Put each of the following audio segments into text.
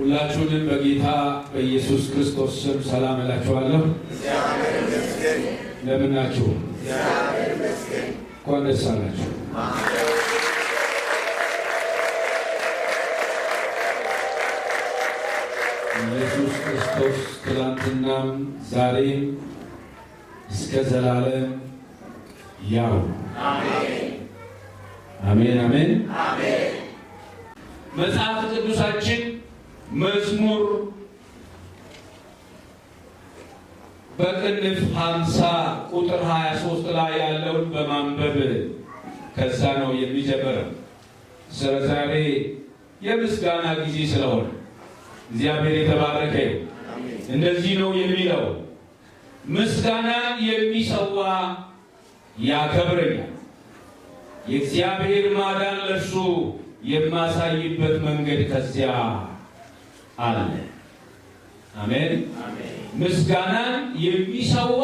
ሁላችሁንም በጌታ በኢየሱስ ክርስቶስ ስም ሰላም እላችኋለሁ። እንደምን ናችሁ? እንኳን ደስ አላችሁ። ኢየሱስ ክርስቶስ ትናንትናም ዛሬም እስከ ዘላለም ያው አሜን አሜን አሜን። መጽሐፍ ቅዱሳችን መዝሙር በቅንፍ 50 ቁጥር 23 ላይ ያለውን በማንበብ ከዛ ነው የሚጀምረው። ዛሬ የምስጋና ጊዜ ስለሆነ እግዚአብሔር የተባረከ ይሁን። እንደዚህ ነው የሚለው፣ ምስጋናን የሚሰዋ ያከብረኛል፣ የእግዚአብሔር ማዳን ለእርሱ የማሳይበት መንገድ ከዚያ አለ። አሜን አሜን። ምስጋናን የሚሰዋ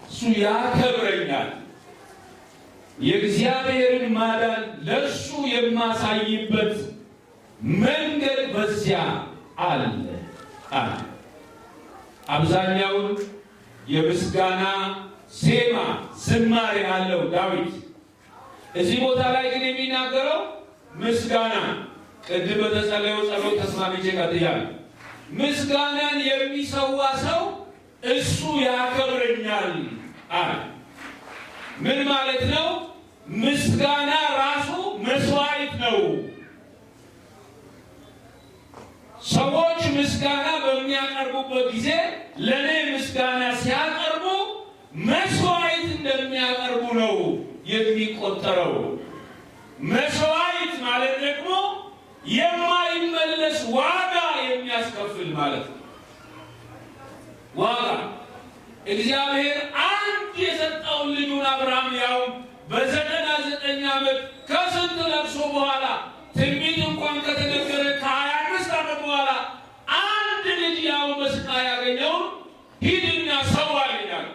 እሱ ያከብረኛል፣ የእግዚአብሔርን ማዳን ለእርሱ የማሳይበት መንገድ በዚያ አለ። አብዛኛውን የምስጋና ዜማ ዝማሬ አለው ዳዊት። እዚህ ቦታ ላይ ግን የሚናገረው ምስጋና ቅድም በተጸለየው ጸሎት ተስማምቼ ቀጥያለሁ። ምስጋናን የሚሰዋ ሰው እሱ ያከብረኛል አለ። ምን ማለት ነው? ምስጋና ራሱ መስዋዕት ነው። ሰዎች ምስጋና በሚያቀርቡበት ጊዜ ለኔ ምስጋና ሲያቀርቡ መስዋዕት እንደሚያቀርቡ ነው የሚቆጠረው። መስዋዕት ማለት ደግሞ የማይመለስ ዋጋ የሚያስከፍል ማለት ነው። ዋጋ እግዚአብሔር አንድ የሰጠውን ልጁን አብርሃም ያው በ99 ዓመት ከስንት ለቅሶ በኋላ ትንቢት እንኳን ከተነገረ ከ25 ዓመት በኋላ አንድ ልጅ ያው በስቃይ ያገኘው ሂድና ሰዋ ይላል።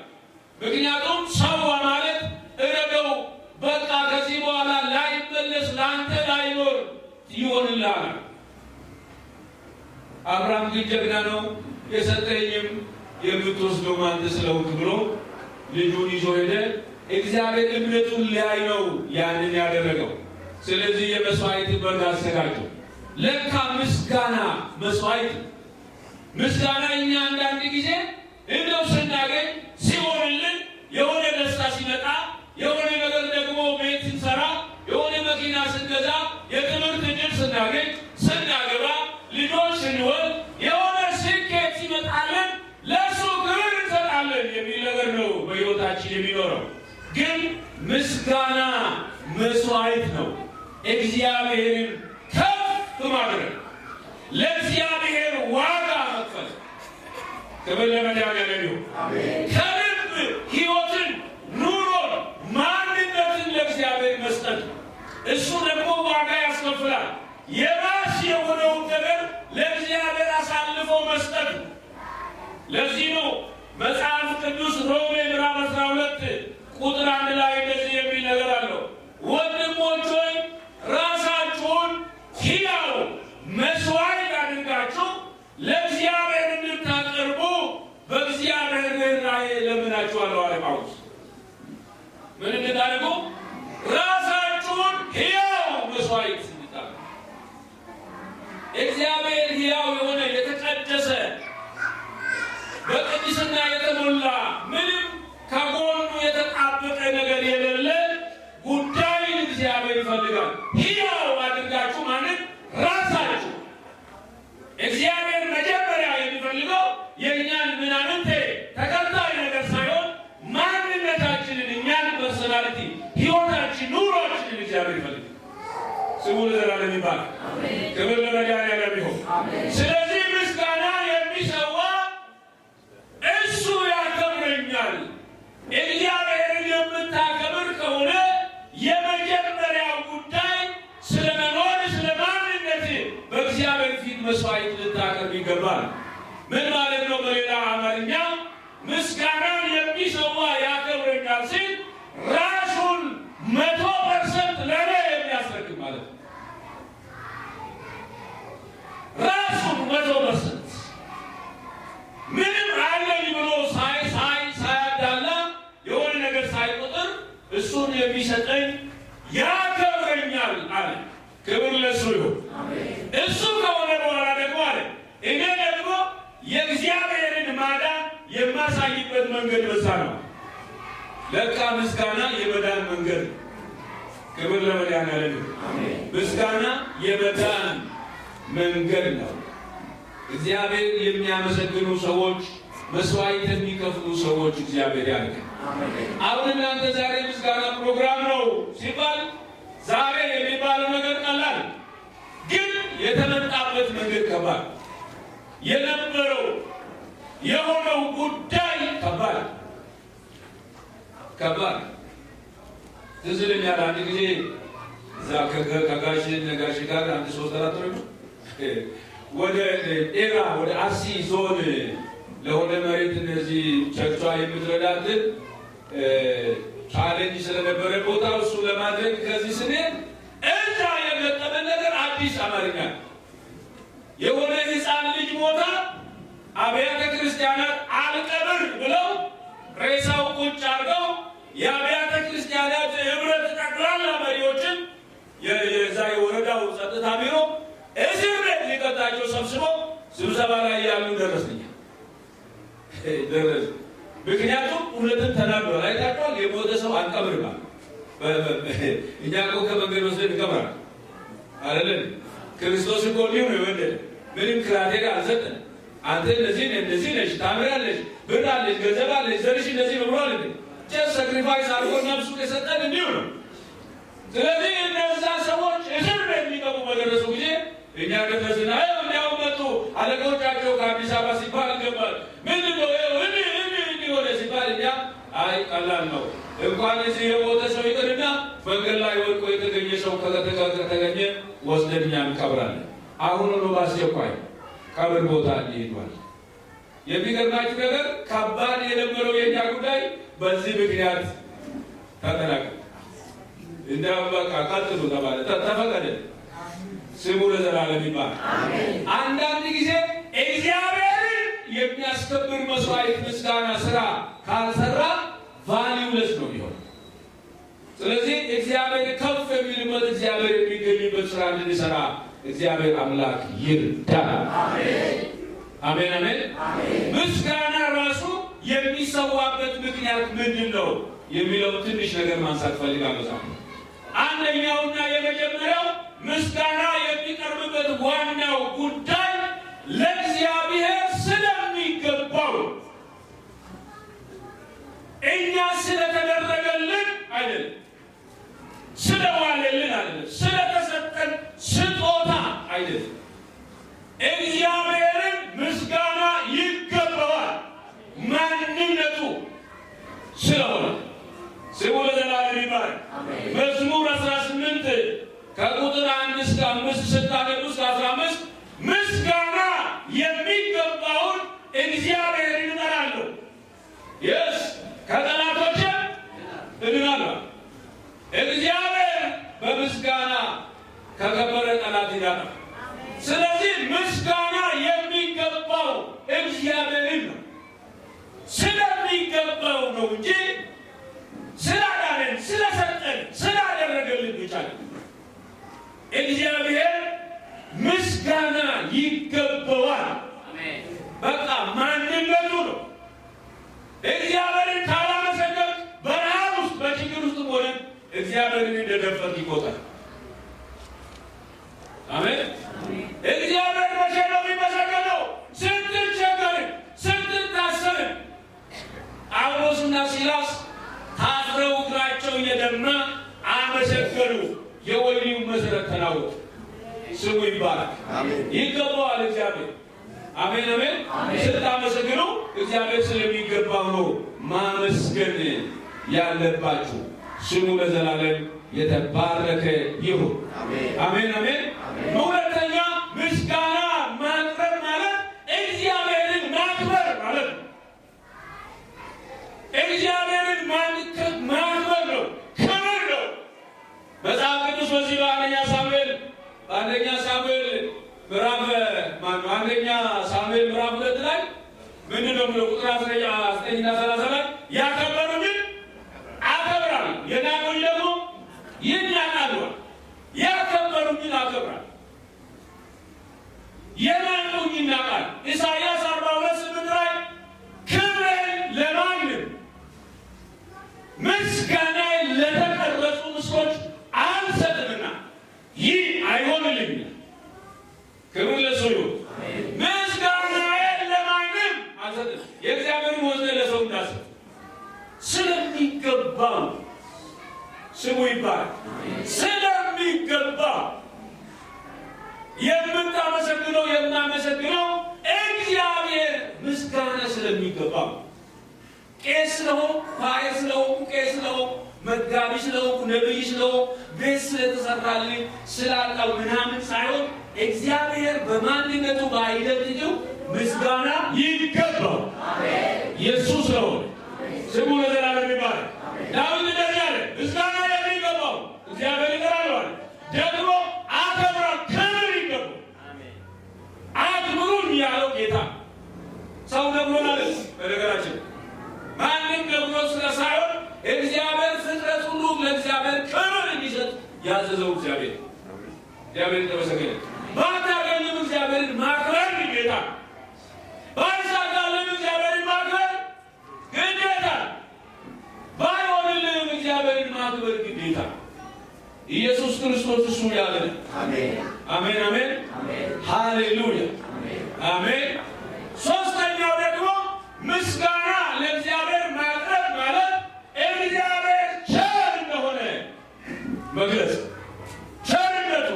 ምክንያቱም ሰዋ ማለት እረገው በቃ ከዚህ በኋላ ላይመለስ ላንተ ላይኖር ይሆንልሃል። አብርሃም ግን ጀግና ነው። የሰጠኝም የምትወስደው አንተ ስለሆንክ ብሎ ልጁን ይዞ ሄደ። እግዚአብሔር እምነቱን ሊያይ ነው ያንን ያደረገው። ስለዚህ የመስዋዕት በግ አዘጋጀው። ለካ ምስጋና መስዋዕት። ምስጋና እኛ አንዳንድ ጊዜ እንደው ስናገኝ ሲሆንልን፣ የሆነ ደስታ ሲመጣ፣ የሆነ ነገር ደግሞ ቤት ስንሰራ፣ የሆነ መኪና ስንገዛ፣ የትምህርት ዕድል ስናገኝ፣ ስናገባ፣ ልጆች ስንወልድ፣ የሆነ ስኬት ሲመጣልን ለእሱ ክብር እንሰጣለን የሚል ነገር ነው በሕይወታችን የሚኖረው። ግን ምስጋና መስዋዕት ነው። እግዚአብሔርን ከፍ ማድረግ፣ ለእግዚአብሔር ዋጋ መክፈል። ክብር ለመድኃኒዓለም ይሁን። ከልብ ሕይወትን፣ ኑሮን፣ ማንነትን ለእግዚአብሔር መስጠት፣ እሱ ደግሞ ዋጋ ያስከፍላል። የራስ የሆነውን ነገር ለእግዚአብሔር አሳልፎ መስጠት። ለዚህ ነው መጽሐፍ ቅዱስ ሮሜ ምዕራፍ 12 ቁጥር 1 ላይ እንደዚህ የሚል ነገር አለው። ወንድሞች ሆይ ራሳችሁን ሕያው መስዋዕት አድርጋችሁ ለእግዚአብሔር እንድታቀርቡ በእግዚአብሔር ላይ ለምናችኋለሁ አለ ጳውሎስ። ምን እንድታደርጉ? ራሳችሁን ሕያው መስዋዕት እንድታቀርቡ። እግዚአብሔር ሕያው የሆነ የተቀደሰ በቅድስና የተሞላ ምንም ከጎኑ የተጣበቀ ነገር የሌለ ጉዳይን እግዚአብሔር ይፈልጋል። ሕያው አድርጋችሁ ማለት ራሳችሁ። እግዚአብሔር መጀመሪያ የሚፈልገው የእኛን ምናምንቴ ተከታይ ነገር ሳይሆን ማንነታችንን፣ እኛን ፐርሶናሊቲ፣ ሕይወታችን፣ ኑሯችንን እግዚአብሔር ይፈልጋል። ስሙ ለዘላለም ይባል። ክብር ለመድኃኒዓለም ይሁን። ስለዚህ ምስጋና የሚሰዋ እሱ ያከብረኛል። እግዚአብሔርን የምታከብር ከሆነ የመጀመሪያው ጉዳይ ስለ መኖር፣ ስለ ማንነት በእግዚአብሔር ፊት መስዋዕት ልታቀርብ ይገባል። ምን ማለት ነው? በሌላ አማርኛ ምስጋናን የሚሰዋ ያከብረኛል ሲል ራሱን 100% ለኔ የሚያስረክብ ማለት ነው። ራሱ የሚሰጠኝ ያከብረኛል አለ። ክብር ለእሱ ይሁን። እሱ ከሆነ በኋላ ደግሞ አለ እኔ ደግሞ የእግዚአብሔርን ማዳን የማሳይበት መንገድ በዛ ነው። ለካ ምስጋና የመዳን መንገድ። ክብር ለመድኃኒዓለም። ምስጋና የመዳን መንገድ ነው። እግዚአብሔር የሚያመሰግኑ ሰዎች፣ መስዋዕት የሚከፍሉ ሰዎች እግዚአብሔር ያድርግ። አሁን እናንተ ዛሬ ምስጋና ፕሮግራም ነው ሲባል ዛሬ የሚባለው ነገር ቀላል፣ ግን የተመጣበት መንገድ ከባድ፣ የነበረው የሆነው ጉዳይ ከባድ። ትዝ ይለኛል አንድ ጊዜ እዛ ከጋሽ ጋር አንድ 3-4 ወር ወደ ኤራ ወደ አርሲ ዞን ለሆነ መሬት እነዚህ ቸርቿ የምትረዳትን ቻሌንጅ ስለነበረ ቦታ እሱ ለማድረግ ከዚህ ስንሄድ እዛ የገጠመን ነገር አዲስ አማርኛ የሆነ ሕፃን ልጅ ሞታ አብያተ ክርስቲያናት አልቀብር ብለው ሬሳው ቁጭ አድርገው የአብያተ ክርስቲያናት ህብረት ጠቅላላ መሪዎችን የዛ የወረዳው ጸጥታ ቢሮ እስር ቤት ሊቀጣቸው ሰብስበው ስብሰባ ላይ ያሉ ደረስኛ ደረስ። ምክንያቱም እውነትን ተናግሯል። አይታችኋል። የሞተ ሰው አንቀብርም። እኛ እኮ ከመንገድ ወስደን እንቀብራለን አይደለም። ክርስቶስ እኮ ሊሆን ነው የወደደ። ምንም ክራቴሪያ አልሰጠን። አንተ እንደዚህ ነሽ፣ ታምራለሽ፣ ብር አለሽ፣ ገንዘብ አለሽ፣ ዘርሽ እንደዚህ ብሏል እንዴ ጀስት ሳክሪፋይስ አድርጎ ነፍሱ የሰጠን እንዲሁ ነው። ስለዚህ እነዛ ሰዎች እስር ቤት ሊገቡ በደረሱ ጊዜ እኛ ደረስና እንዲያው መጡ አለቆቻቸው ከአዲስ አበባ ሲባል ገባል። ምንድን ነው እንዲህ ሆነ ሲባል እኛ አይ ቀላል ነው እንኳን እዚህ የሞተ ሰው ይቅርና መንገድ ላይ ወድቆ የተገኘ ሰው ከተገኘ ወስደን እኛ እንቀብራለን። አሁን ነው ባስቸኳይ ቀብር ቦታ ይሄዳል። የሚገርማችሁ ነገር ከባድ የነበረው የኛ ጉዳይ በዚህ ምክንያት ተጠናቀቀ። እንደው በቃ ቀጥሉ ተባለ፣ ተፈቀደ። ስሙ ለዘላለም ይባረክ። አንዳንድ ጊዜ እግዚአብሔርን የሚያስከብር መስዋዕት ምስጋና ስራ ካልሰራ ቫልዩለስ ነው የሚሆነው። ስለዚህ እግዚአብሔር ከፍ የሚልበት እግዚአብሔር የሚገኝበት ስራ እንድንሰራ እግዚአብሔር አምላክ ይርዳል። አሜን አሜን። ምስጋና ራሱ የሚሰዋበት ምክንያት ምንድን ነው የሚለው ትንሽ ነገር ማንሳት ፈልጋለሁ። አንደኛውና የመጀመሪያው ምስጋና የሚቀርብበት ዋናው ጉዳይ ለእግዚአብሔር ስለሚገባው እኛ ስለተደረገልን አይደለም፣ ስለዋለልን አይደለም፣ ስለተሰጠን ስጦታ አይደለም። እግዚአብሔርን ምስጋና ይገባዋል ማንነቱ ስለሆነ። ስሙ ለዘላለም ይባረክ። መዝሙር 18 ከቁጥር 1 እስከ 5 ስታነቡ እስከ 15 ምስጋና የሚገባውን እግዚአብሔርን እጠራለሁ፣ የስ ከጠላቶቼ እድናለሁ። እግዚአብሔር በምስጋና ከከበረ ጠላት ይዳናል። ስለዚህ ምስጋና የሚገባው እግዚአብሔርን ነው፣ ስለሚገባው ነው እንጂ ስላዳነን፣ ስለሰጠን፣ ስላደረገልን ብቻ ነው። እግዚአብሔር ምስጋና ይገባዋል። በቃ ማንነቱ ነው። እግዚአብሔርን ካላመሰገን በረሃብ ውስጥ በችግር ውስጥ ሆነ እግዚአብሔርን እንደደፈርክ ይቆጣል። አሜን። እግዚአብሔር መቼ ነው የሚመሰገነው? ስንቸገርን፣ ስንታሰርን። ጳውሎስና ሲላስ ታስረው እግራቸው እየደማ አመሰገኑ። የወህኒው መሰረት ተናወጠ። ስሙ ይባረክ። ይገባዋል እግዚአብሔር። አሜን አሜን። ስታመሰግኑ እግዚአብሔር ስለሚገባው ነው ማመስገን ያለባችሁ። ስሙ ለዘላለም የተባረከ ይሁን። አሜን አሜን። ሁለተኛ ምስጋና ማክበር ማለት እግዚአብሔርን ማክበር ማለት ነው። እግዚአብሔርን ማክበር ነው፣ ክብር ነው። መጽሐፍ ቅዱስ በዚህ በአንደኛ ሳሙኤል ምዕራፍ 2 ላይ ምንድን ነው የሚለው? ቁጥር 19 እና 30 ላይ ያከበሩትን አከብራለሁ፣ የናቁኝ ደግሞ ኢሳይያስ 42:8 ላይ ክብሬን ለማንም ምስጋናዬን ለተቀረጹ ምስሎች አልሰጥምና ይህ አይሆንልኝም። ክብር ለእሱ ይሁን። ምስጋናዬን ለማንም አልሰጥም። የእግዚአብሔርን ወዝነ ለሰው እንዳሰጥ ስለሚገባው ስሙ ይባላል። ስለሚገባው የምታመሰግነው የምናመሰግነው እግዚአብሔር ምስጋና ስለሚገባው ቄስ ስለሆንኩ ፓስተር ስለሆንኩ ቄስ ስለሆንኩ መጋቢ ስለሆንኩ ነብይ ስለሆንኩ ቤት ስለተሰራልኝ ስላልቃው ምናምን ሳይሆን እግዚአብሔር በማንነቱ ባይደልጅው ምስጋና ይገባው። ኢየሱስ ነው ስሙ ለዘላለም ይባረክ። ዳዊት እንደዚህ አለ፣ ምስጋና የሚገባው እግዚአብሔር ይቀራል። ደግሞ አከብራ ክብር ይገባው። አክብሩን ያለው ጌታ ሰው ነግሮናል። በነገራችን ማንም ነግሮ ስለሳይሆን እግዚአብሔር ፍጥረት ሁሉ ለእግዚአብሔር ክብር እንዲሰጥ ያዘዘው እግዚአብሔር ተመሰገነ። ባታገኝም እግዚአብሔርን ማክበር ግዴታ፣ ባይሳካልም እግዚአብሔርን ማክበር ግዴታ፣ ባይሆንልንም እግዚአብሔርን ማክበር ግዴታ። ኢየሱስ ክርስቶስ እሱ ያለ አሜን አሜን አሜን ሃሌሉያ አሜን። ሶስተኛው ደግሞ ምስጋና ለእግዚአብሔር ማቅረብ ማለት እግዚአብሔር ቸር እንደሆነ መግለጽ፣ ቸርነቱ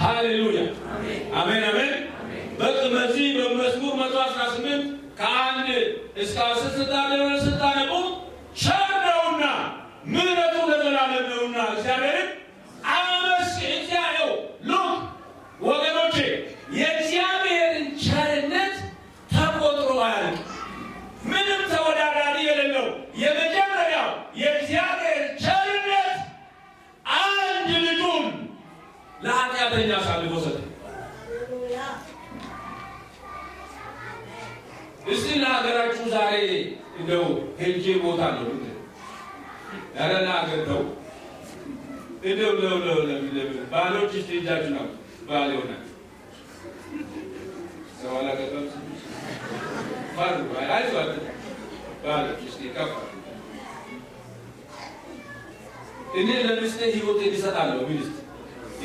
ሃሌሉያ አሜን አሜን። በዚህ በመዝሙር 118 ከ1 እስከ 10 ስታነቡ ቸር ነውና ምሕረቱ ለዘላለም ነውና እግዚአብሔርን አመስግኑ። እግዚአብሔር ሉክ ወገኖቼ የእግዚአብሔርን ቸርነት ተቆጥሮ አያልቅም። ምንም ተወዳዳሪ የሌለው የመጀመሪያው የእግዚአብሔር ቸርነት አንድ ልጁን ለኃጢአተኛ አሳልፎ ሰጠ። እስቲ ለሀገራችሁ ዛሬ እንደው ሄጄ ቦታ ነው ያረና አገርተው እንደው ባሎች እስቲ እጃችሁ ነው ባል ሆነ ሰው አላገባም ባል አይዟት ባሎች እስቲ ከፋ እኔ ለሚስቴ ህይወት ይሰጣለሁ ሚስት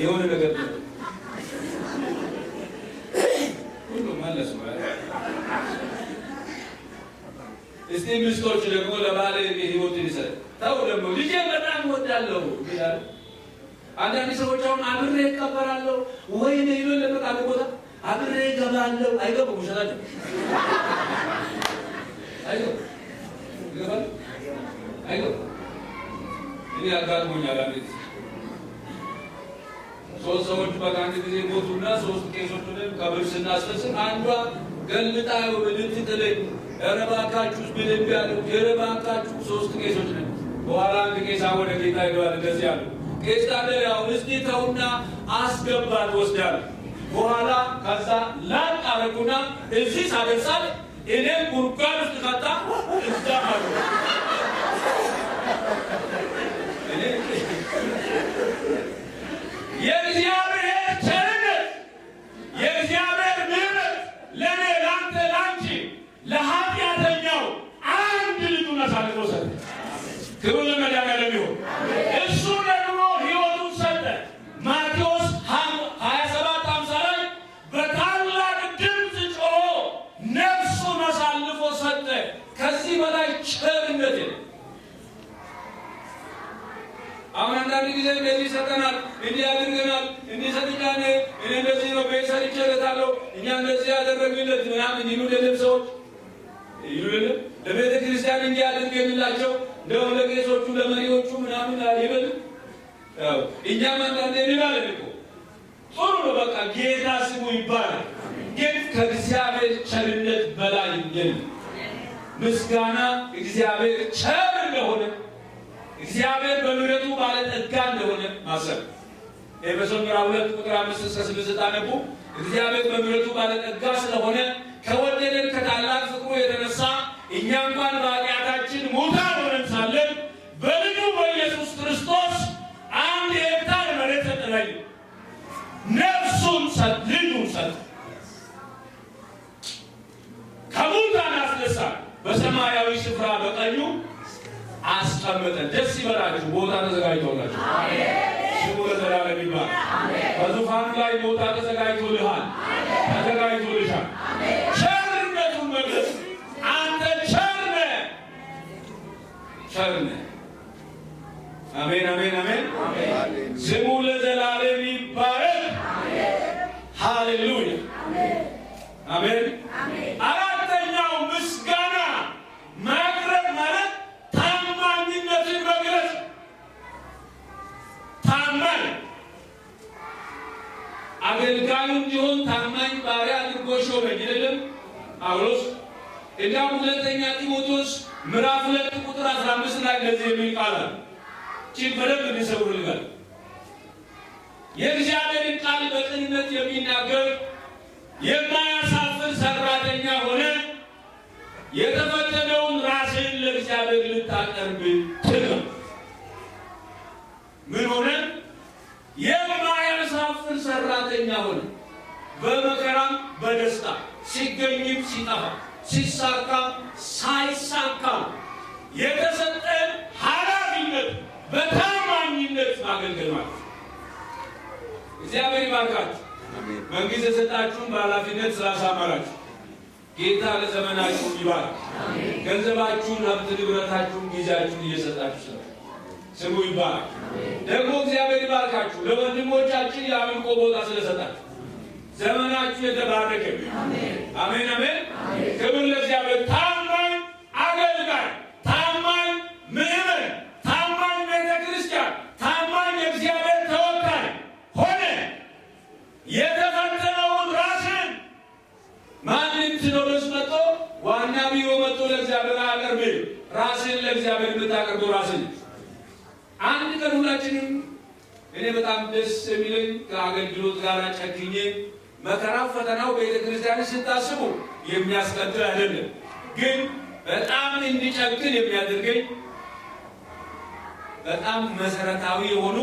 የሆነ ነገር ነው ሁሉ ማለት ነው። እስቲ ሚስቶች ደግሞ ለባል ህይወት ይሰጥ ታው ደግሞ ልጄ በጣም ወዳለሁ ይላል። አንዳንድ ሰዎች አሁን አብሬ እቀበራለሁ ወይ ነው ይሉ ለመቃብር ቦታ አብሬ እገባለሁ። አይገቡም ሸላቸው አይገቡ እኔ አጋጥሞኛል። አንድ ሶስት ሰዎች በአንድ ጊዜ ሞቱና ሶስት ቄሶቹንም ቀብር ስናስፈጽም አንዷ ገልጣ ልትጥለኝ ኧረ እባካችሁ ብለን ያለው ኧረ እባካችሁ ሶስት ቄሶች ነን። በኋላ አንድ ቄስ ወደ ጌታ ሄደዋል። እንደዚህ ያሉ ቄስ ታዲያ ያው እስቲ ተውና አስገባት ወስዳል። በኋላ ከዛ ላቅ አረጉና እዚህ ሳደርሳት እኔም ጉርጓድ ውስጥ ከታ እዛ አሉ። የእግዚአብሔር ቸርነት የእግዚአብሔር ምሕረት ለእኔ ለአንተ ለአንቺ ለኃጢአተኛው አንድ ልጁን አሳልፎ ሰጠ። ክብር ለመድኃኒዓለም ይሁን። እሱ ደግሞ ሕይወቱን ሰጠ። ማቴዎስ 27:50 ላይ በታላቅ ድምፅ ጮሆ ነፍሱን አሳልፎ ሰጠ። ከዚህ በላይ ቸርነት የለም። አሁን አንዳንድ ጊዜ እንደዚህ ሰጠናል፣ እንዲህ አድርገናል፣ እንዲህ ሰጥቻኔ እኔ እንደዚህ ነው ቤት ሰርቼለታለሁ እኛ እንደዚህ ያደረግለት ምናምን ይሉልንም ሰዎች ይሉልንም ለቤተ ክርስቲያን እንዲህ አድርገንላቸው እንደው ለቄሶቹ ለመሪዎቹ ምናምን ይበል። ያው እኛም አንዳንዴ እንላለን እኮ ጥሩ ነው በቃ ጌታ ስሙ ይባላል። ግን ከእግዚአብሔር ቸርነት በላይ የለም። ምስጋና እግዚአብሔር ቸር እንደሆነ እግዚአብሔር በምሕረቱ ባለጠጋ እንደሆነ ማሰብ። ኤፌሶን 2:5-6 ታነቡ። እግዚአብሔር በምሕረቱ ባለጠጋ ስለሆነ ከወደደን ከታላቅ ፍቅሩ የተነሳ እኛ እንኳን በኃጢአታችን ሙታን ሆነን ሳለን በልጁ በኢየሱስ ክርስቶስ 1 ሄክታር መሬት ሰጠን። ነፍሱን ልጁን ሰጠ። በሰማያዊ ስፍራ በቀኙ አስቀመጠን። ደስ ይበላችሁ፣ ቦታ ተዘጋጅቶላችሁ። ስሙ ለዘላለም ይባረክ። በዙፋኑ ላይ ቦታ ተዘጋጅቶልሃል፣ ተዘጋጅቶልሻል። ቸርነቱን መግለጽ። አንተ ቸር ነህ፣ ቸር ነህ። አሜን፣ አሜን፣ አሜን። ስሙ ለዘላለም ይባረክ። ሃሌሉያ፣ አሜን። አራተኛው ምስጋና ማቅረብ ማለት ታማኝነትን መግለጽ። ታማኝ አገልጋዩ እንዲሆን ታማኝ ባሪያ አድርጎ ሾመኝ አይደለም ጳውሎስ? እንዲያውም ሁለተኛ ጢሞቴዎስ ምዕራፍ 2 ቁጥር 15 ላይ እንደዚህ የሚል ቃል አለ። ይህን በደንብ እንሰውርልናል። የእግዚአብሔርን ቃል በቅንነት የሚናገር የማያሳፍር ሰራተኛ ሆነ የተፈተነውን ራስን ለእግዚአብሔር ልታቀርብ ትጋ። ምን ሆነ? የማያሳፍር ሰራተኛ ሆነ። በመከራም በደስታ ሲገኝም ሲጠፋ ሲሳካ ሳይሳካ የተሰጠን ኃላፊነት በታማኝነት ማገልገል ማለት ነው። እግዚአብሔር ይባርካችሁ። መንግስት የሰጣችሁን በኃላፊነት ስላሳመራችሁ ጌታ ለዘመናችሁ ይባርክ። ገንዘባችሁን፣ ሀብት ንብረታችሁን፣ ጊዜያችሁን እየሰጣችሁ ስለ ስሙ ይባርክ። ደግሞ እግዚአብሔር ይባርካችሁ። ለወንድሞቻችን የአምልኮ ቦታ ስለሰጣችሁ ዘመናችሁ የተባረከ። አሜን፣ አሜን። ክብር ለእግዚአብሔር። ታማኝ አገልጋይ፣ ታማኝ ምዕመን፣ ታማኝ ቤተ ክርስቲያን፣ ታማኝ የእግዚአብሔር ተወካይ ሆነ የተፈተነውን ራስን ማንም ሲኖዶስ መጥቶ ዋና ቢሮ መጥቶ ለእግዚአብሔር አቀርብ። ራስን ለእግዚአብሔር የምታቀርበው ራስን። አንድ ቀን ሁላችንም እኔ በጣም ደስ የሚለኝ ከአገልግሎት ጋር ጨክኜ መከራው ፈተናው ቤተ ክርስቲያን ስታስቡ የሚያስቀጥል አይደለም፣ ግን በጣም እንዲጨክን የሚያደርገኝ በጣም መሰረታዊ የሆኑ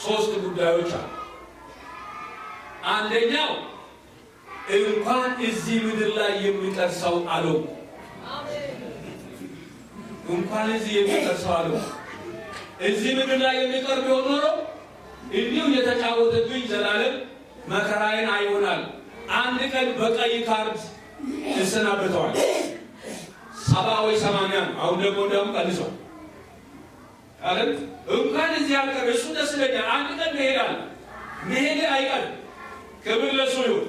3 ጉዳዮች አሉ። አንደኛው እንኳን እዚህ ምድር ላይ የሚቀር ሰው አለው። እንኳን እዚህ የሚቀር ሰው አለው። እዚህ ምድር ላይ የሚቀር ቢሆን ኖሮ እንዲሁ የተጫወተብኝ ዘላለም መከራዬን አይሆናል። አንድ ቀን በቀይ ካርድ ይሰናበተዋል። 70 ወይ 80 ነው። አሁን ደግሞ ቀንሷል አይደል? እንኳን እዚህ ያልቀር እሱ ደስ ይለኛል። አንድ ቀን መሄዳል፣ መሄድ አይቀርም። ክብር ለእሱ ይሁን።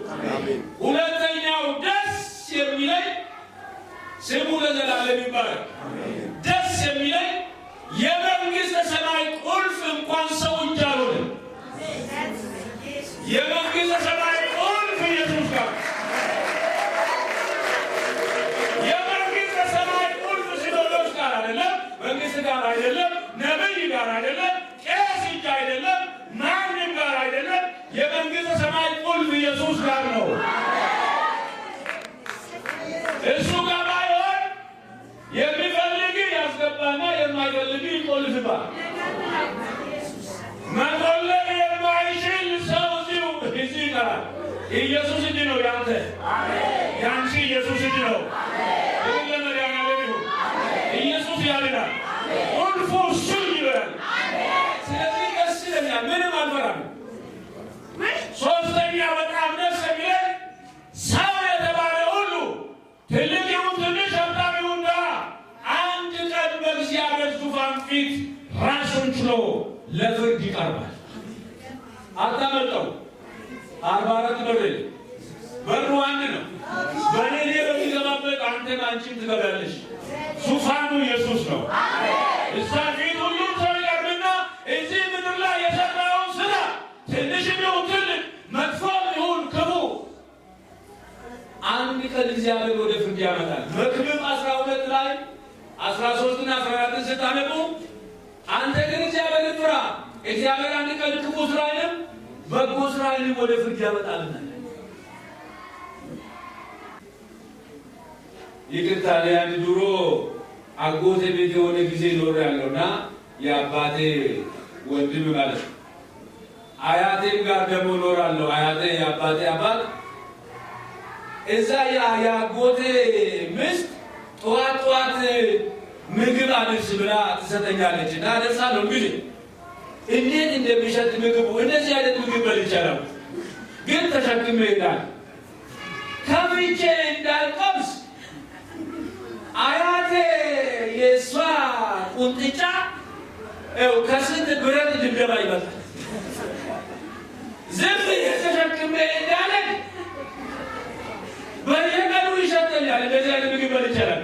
ሁለተኛው ደስ የሚለኝ ስሙ ለዘላለም ይባረክ። ደስ የሚለኝ የመንግሥተ ሰማይ ቁልፍ እንኳን ሰው እጅ አልሆነም። የመንግሥተ ሰማይ ቁልፍ ኢየሱስ ጋር። የመንግሥተ ሰማይ ቁልፍ ሲኖዶስ ጋር አይደለም፣ መንግሥት ጋር አይደለም፣ ነብይ ጋር አይደለም፣ ቄስ እጅ አይደለም፣ ማንም ጋር አይደለም። የመንግሥተ ሰማይ ቁልፍ ኢየሱስ ጋር ነው። እሱ ጋር ባይሆን የሚፈልግ ያስገባና የማይፈልግ ይቆልፍባል። መቆለፍ የማይችል ሰው እዚህ ይቀራል። ኢየሱስ እጅ ነው ያንተ፣ ያንቺ ኢየሱስ እጅ ነው። ለመድኃኒዓለም ይሁን። ኢየሱስ ያድናል። ቁልፉ እሱ ይበላል። ስለዚህ ደስ ይለኛል፣ ምንም አልፈራም። ሶስተኛ በጣም ደስ የሚለኝ ሰው የተባለ ሁሉ ትልቅ ይሁን ትንሽ፣ ሀብታም ይሁን ድሃ አንድ ቀን በእግዚአብሔር ዙፋን ፊት ራሱን ችሎ ለፍርድ ይቀርባል። አታመልጠው። 44 በር በሩ አንድ ነው። በሌሌ በሚገባበት አንተም አንቺም ትገባለሽ። ዙፋኑ ኢየሱስ ነው። እዛ ፊት ሁሉም ሰው ይቀርብና እዚህ ምድር ላይ የሰራውን ስራ ትንሽም ይሁን ትልቅ፣ መጥፎም ይሁን ክፉ አንድ ቀን እግዚአብሔር ወደ ፍርድ ያመጣል። መክብብ 12 ላይ 13 እና 14 ስታነቡ አንተ ግን እግዚአብሔርን ፍራ፣ እግዚአብሔር አንድ ቀን ክፉ ስራንም በጎ ስራንም ወደ ፍርድ ያመጣልና። ይቅርታ ያን ድሮ አጎቴ ቤት የሆነ ጊዜ ኖር ያለውና የአባቴ ወንድም ማለት ነው። አያቴም ጋር ደግሞ ኖራለሁ። አያቴ የአባቴ አባት እዛ ያጎቴ ምስት ጠዋት ምግብ አድርስ ብላ ትሰጠኛለች እና አደርሳለሁ። እንግዲህ እንዴት እንደሚሸጥ ምግቡ እንደዚህ አይነት ምግብ በልቻለሁ፣ ግን ተሸክሜ እሄዳለሁ። ከፍቼ እንዳልቀምስ አያቴ የእሷ ቁንጥጫ ከስንት ብረት ድብደባ ይመጣል። ዝም ብዬ ተሸክሜ እንዳለኝ በየቀኑ ይሸጠኛል። እንደዚህ አይነት ምግብ በልቻለሁ፣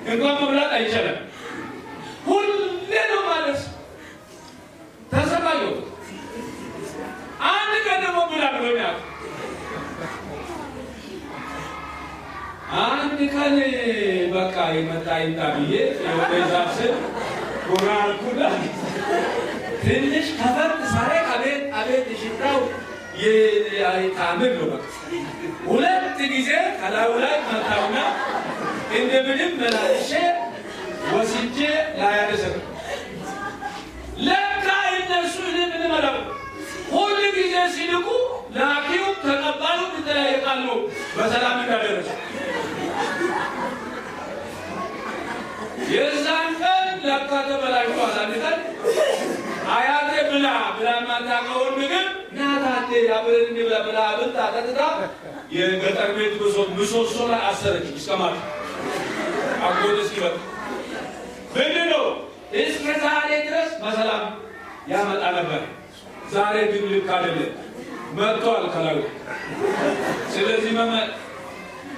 እንኳን መብላት አይቻልም። ሁሌ ነው ማለት ተሰቃየሁ። አንድ ቀን ደግሞ ብላ ብሎኛል። አንድ ቀን በቃ ይመጣ ይምጣ ብዬ የወደዛፍ ስል ጎራ አልኩና ትንሽ ከፈት ሳሬ አቤት ሽታው የታምር ነው። በቃ ሁለት ጊዜ ከላዩ ላይ መጣውና እንደምንም መላልሼ ወስጄ ላያደሰር ለካ እነሱ ምንም አላሉ። ሁሉ ጊዜ ሲልኩ ላኪው ተቀባሉ ይጠያየቃሉ በሰላም እንዳደረሰ። የዛን ቀን ለካ ተበላሽቶ አሳልፈን አያቴ ብላ ማታውቀውን ምግብ ናታቴ አብረን እንብላ ብላ አብልታ ጠጥታ የገጠር ቤት ምሰሶ ላይ አሰረች እስከማለት አጎት እስኪመጣ ምንድን ነው እስከ ዛሬ ድረስ በሰላም ያመጣ ነበር። ዛሬ ግን ልክ አይደለም፣ መጥቷል ከላዩ። ስለዚህ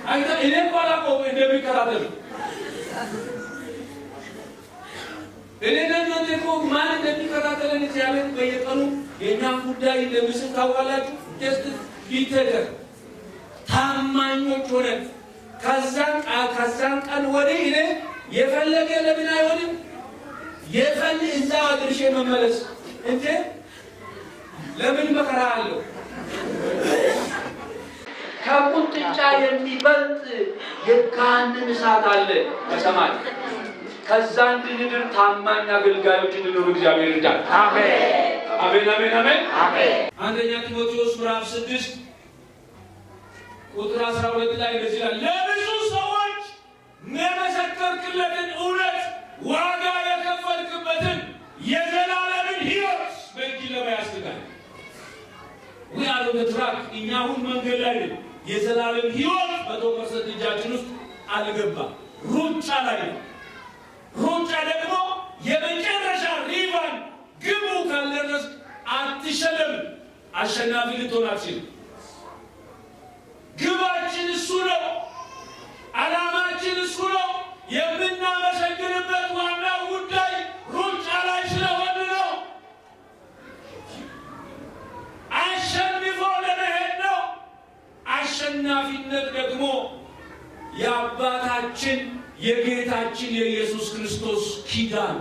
አይታ እኔ ባላቆም እንደሚከታተል እኔ ለእናንተ እኮ ማን እንደሚከታተለን እግዚአብሔር በየቀኑ የእኛ ጉዳይ እንደምስል ታውቃላችሁ። ጀስት ቢተገር ታማኞች ሆነን ከዛን ቀን ወዲህ እኔ የፈለገ ለምን አይሆንም የፈለገ እዛው አድርሼ መመለስ እንጂ ለምን መከራ አለው? ከቁንጥጫ የሚበልጥ የገሃነም እሳት አለ በሰማይ። ከዛ እንድንድር ታማኝ አገልጋዮች እንድንሆን እግዚአብሔር ይርዳል። አሜን አሜን አሜን አሜን አሜን። አንደኛ ጢሞቴዎስ ምዕራፍ 6 ቁጥር 12 ላይ እንደዚህ ይላል፣ ለብዙ ሰዎች የመሰከርክለትን እውነት ዋጋ የከፈልክበትን የዘላለምን ሕይወት በእጅ ለመያዝ ትጋል። ትራክ እኛ አሁን መንገድ ላይ ነን። የዘላለም ሕይወት 100% እጃችን ውስጥ አልገባም። ሩጫ ላይ ነው። ሩጫ ደግሞ የመጨረሻ ሪቫን ግቡ ካልደረስክ አትሸለም፣ አሸናፊ ልትሆን አትችልም። ግባችን እሱ ነው። ዓላማችን እሱ ነው። የምናመሰግንበት ዋናው ጉዳይ ሩጫ ላይ ስለሆነ ነው። አሸንፎ ለመሄድ ነው። አሸናፊነት ደግሞ የአባታችን የጌታችን የኢየሱስ ክርስቶስ ኪዳን።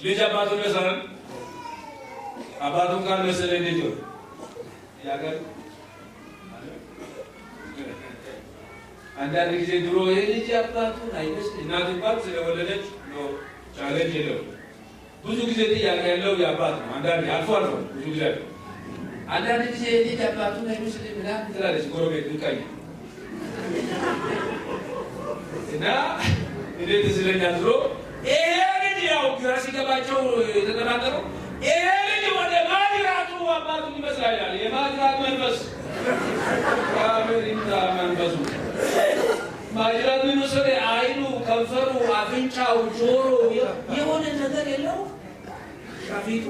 ልጅ አባቱን መሰለን አባቱን ቃል መሰለ ልጅ ያገር አንዳንድ ጊዜ ድሮ የልጅ አባቱን አይመስል እናት እንኳን ስለወለደች ነው ቻሌንጅ የለው። ብዙ ጊዜ ጥያቄ ያለው የአባት ነው። አንዳንድ አልፎ ብዙ ጊዜ አንዳንድ ጊዜ የልጅ አባቱን አይመስል ምናምን ትላለች ጎረቤት ልቃይ እና እንዴት ስለኛል ድሮ ይሄ ልጅ ያው ግራ ሲገባቸው የተጠራጠሩ ይሄ ልጅ ወደ ማጅራቱ አባቱን ይመስላል። የማጅራት መንፈስ ካሜሪታ መንፈሱ ማጅራት ምን ወሰደ? አይኑ፣ ከንፈሩ፣ አፍንጫው፣ ጆሮ የሆነ ነገር የለው ሻፊቱ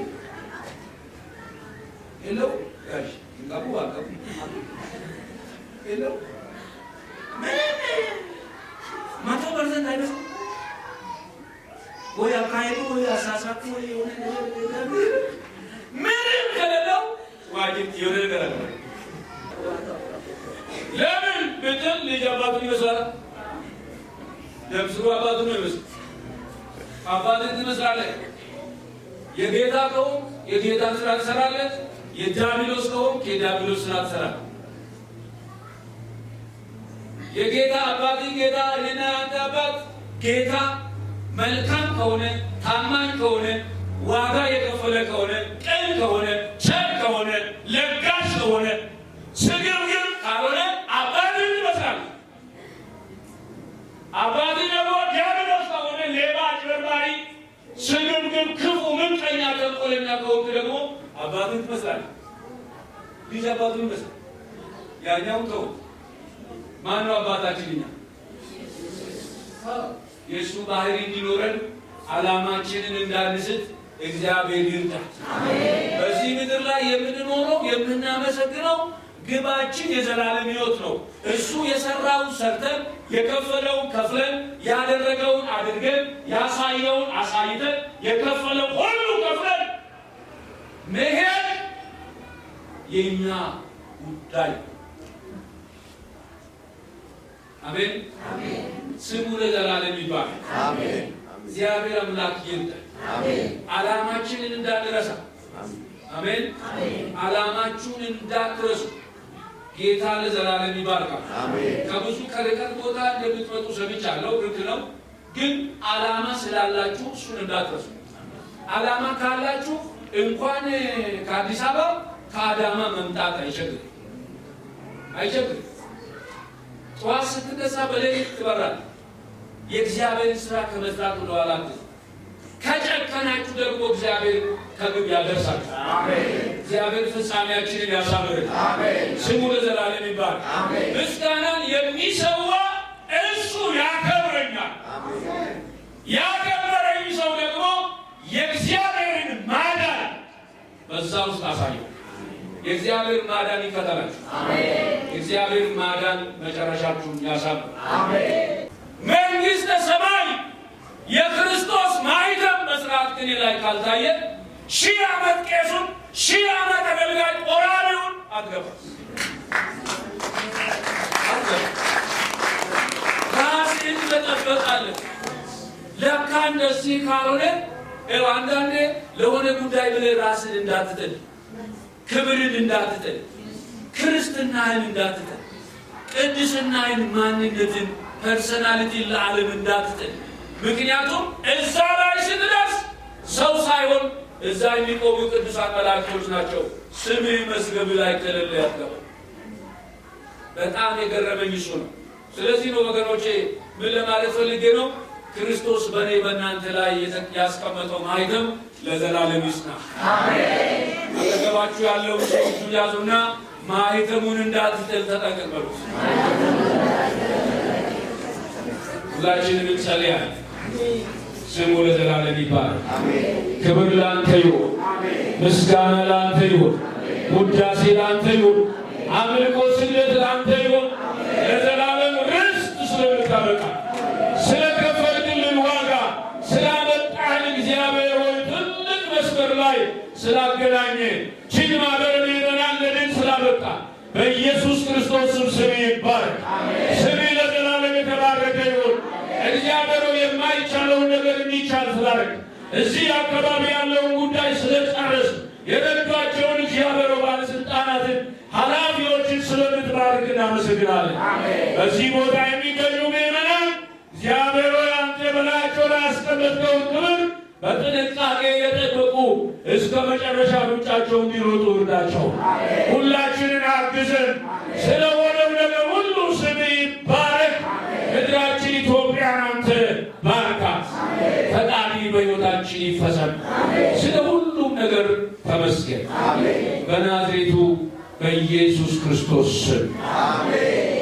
የለው ያሽ እንጋቡ አቀቡ የለው ማቶ በርዘን አይመስል ወይ አካሄዱ ወይ አሳሳቱ ወይ የሆነ ነገር ምንም ከሌለው ዋጅብ የሆነ ነገር አለ። ለምን ብትል ልጅ አባቱን ይመስላል። ለምስሉ አባቱን ይመስል አባትን ትመስላለህ። የጌታ ከሆንክ የጌታን ስራ ትሰራለህ። የዲያብሎስ ከሆንክ የዲያብሎስ ስራ ትሰራለህ። የጌታ አባት ጌታ እኔና አንተ አባት ጌታ መልካም ከሆነ ታማኝ ከሆነ ዋጋ የከፈለ ከሆነ ቅን ከሆነ ቸር ከሆነ ለጋሽ ከሆነ ስግብግብ ካልሆነ አባት ምን ትመስላለህ? ልጅ አባቱ ይመስላል። ያኛው ተው ማነው አባታችን? እኛ የእሱ ባህሪ እንዲኖረን ዓላማችንን እንዳንስት እግዚአብሔር ይርዳል። በዚህ ምድር ላይ የምንኖረው የምናመሰግነው ግባችን የዘላለም ሕይወት ነው። እሱ የሰራውን ሰርተን የከፈለውን ከፍለን ያደረገውን አድርገን ያሳየውን አሳይተን የከፈለው ሁሉ ከፍለን መሄድ የኛ ጉዳይ። አሜን አሜን። ስሙ ለዘላለም ይባረክ። አሜን። እግዚአብሔር አምላክ ይርዳን። አሜን። ዓላማችንን እንዳንረሳ። አሜን አሜን። ዓላማችሁን እንዳትረሱ ጌታ ለዘላለም ይባርካል። አሜን። ከብዙ ከርቀት ቦታ እንደምትመጡ ሰምቻለሁ። ልክ ነው። ግን ዓላማ ስላላችሁ እሱን እንዳትረሱ። ዓላማ ካላችሁ እንኳን ከአዲስ አበባ ከአዳማ መምጣት አይቸግርም። ጠዋት ስትነሳ በሌሊት ትበራለህ። የእግዚአብሔርን ስራ ከመስራት ወደ ኋላ አትበሉ። ከጨከናችሁ ደግሞ እግዚአብሔር ከግብ ያደርሳል። አሜን። እግዚአብሔር ፍጻሜያችንን ያሳምራል። አሜን። ስሙ ለዘላለም ይባረክ። አሜን። ምስጋናን የሚሰዋ እሱ ያከብረኛል። አሜን። ያከበረኝ ሰው ደግሞ የእግዚአብሔርን ማዳን በዛ ውስጥ አሳየው። የእግዚአብሔር ማዳን ይከተላችሁ። አሜን። የእግዚአብሔር ማዳን መጨረሻችሁን ያሳምራል። አሜን። መንግሥተ ሰማይ የክርስቶስ ማኅተም በሥርዓት ቅኔ ላይ ካልታየ 1000 ዓመት ቄሱን 1000 ዓመት አገልጋይ ቆራቢውን አትገባም። ራስህን ትጠብቃለህ። ለካ እንደዚህ ካልሆነ አንዳንዴ ለሆነ ጉዳይ ብለህ ራስህን እንዳትጥል፣ ክብርን እንዳትጥል፣ ክርስትናህን እንዳትጥል፣ ቅድስናህን፣ ማንነትን፣ ፐርሰናሊቲን ለዓለም እንዳትጥል። ምክንያቱም እዛ ላይ ስትደርስ ሰው ሳይሆን እዛ የሚቆሙ ቅዱሳን መላእክቶች ናቸው። ስምህ መዝገብ ላይ ከሌለ ያትገባል። በጣም የገረመኝ እሱ ነው። ስለዚህ ነው ወገኖቼ ምን ለማለት ፈልጌ ነው? ክርስቶስ በእኔ በእናንተ ላይ ያስቀመጠው ማኅተም ለዘላለም ይጽና። አሜን። አጠገባችሁ ያለው ሰው ያዙና ማኅተሙን እንዳትጥል ተጠንቀቅ በሉት። ሁላችንም እንጸልያለን። ስሙ ለዘላለም ይባረክ። አሜን። ክብር ላንተ ይሁን። አሜን። ምስጋና ላንተ ይሁን። ውዳሴ ላንተ ይሁን። አምልኮ ስግደት ላንተ ይሁን። ለዘላለም ርስት ስለምታበቃ ስለከፈልክልን ዋጋ ስላመጣህን እግዚአብሔር ሆይ ትልቅ መስመር ላይ ስላገናኘ ችን ማህበረ ምዕመናን ለድል ስላበቃ በኢየሱስ ክርስቶስ ስም ይባረክ። ስም ለዘላለም የተባረከ ይሁን። እግዚአብሔር የማይቻለውን ነገር እንዲቻል ስላደረግ እዚህ አካባቢ ያለውን ጉዳይ ስለጨረስ የረዷቸውን እግዚአብሔር ባለስልጣናትን ኃላፊዎችን ስለምትባርክ እናመሰግናለን። በዚህ ቦታ የሚገኙ ምዕመናን እግዚአብሔር አንተ በላያቸው ላይ ያስቀመጥከውን ክብር በጥንቃቄ የጠበቁ እስከ መጨረሻ ሩጫቸው እንዲሮጡ እርዳቸው። ሁላችንን አግዘን። ስለሆነው ነገር ሁሉ ስም ይባረክ። ምድራችን ኢትዮጵያን አንተ ባርካት። ፈቃድ በሕይወታችን ይፈጸም። ስለ ሁሉም ነገር ተመስገን። በናዝሬቱ በኢየሱስ ክርስቶስ ስም አሜን።